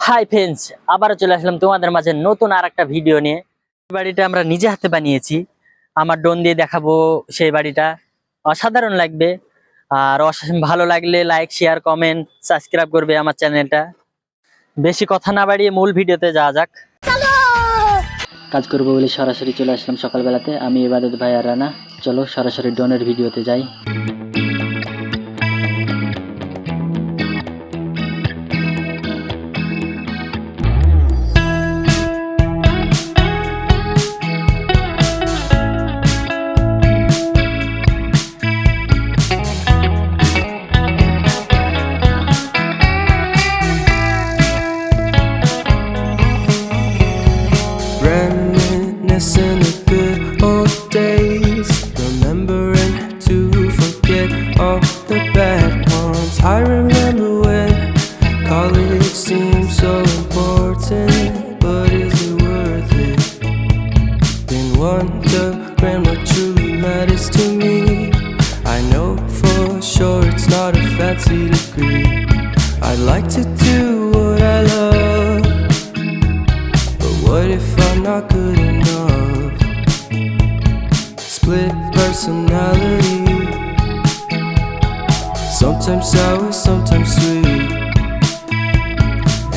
Hi friends, আবারও চলে আসলাম তোমাদের মাঝে নতুন আর একটা ভিডিও নিয়ে। বাড়িটা আমরা নিজে হাতে বানিয়েছি, আমার ড্রোন দিয়ে দেখাবো। সেই বাড়িটা অসাধারণ লাগবে। আর ভালো লাগলে লাইক, শেয়ার, কমেন্ট, সাবস্ক্রাইব করবে আমার চ্যানেলটা। বেশি কথা না বাড়িয়ে মূল ভিডিওতে যাওয়া যাক। কাজ করবো বলে সরাসরি চলে আসলাম সকালবেলাতে। আমি ইবাদত ভাই আর রানা। চলো সরাসরি ড্রোনের ভিডিওতে যাই। Reminiscing the good old days, remembering to forget all the bad ones. I remember when college seemed so important, but is it worth it? Been wondering what truly matters to me. I know for sure it's not a fancy degree. I'd like to do what I love, but what if I'm not good enough? Split personality, sometimes sour, sometimes sweet.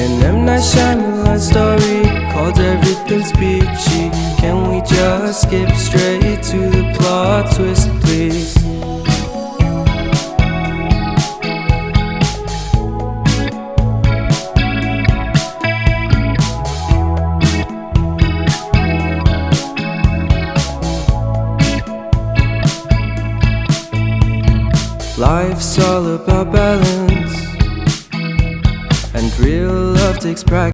An M. Night Shyamalan story called Everything's Peachy. Can we just skip straight to the plot twist, please? Life's all about balance, and real love takes practice.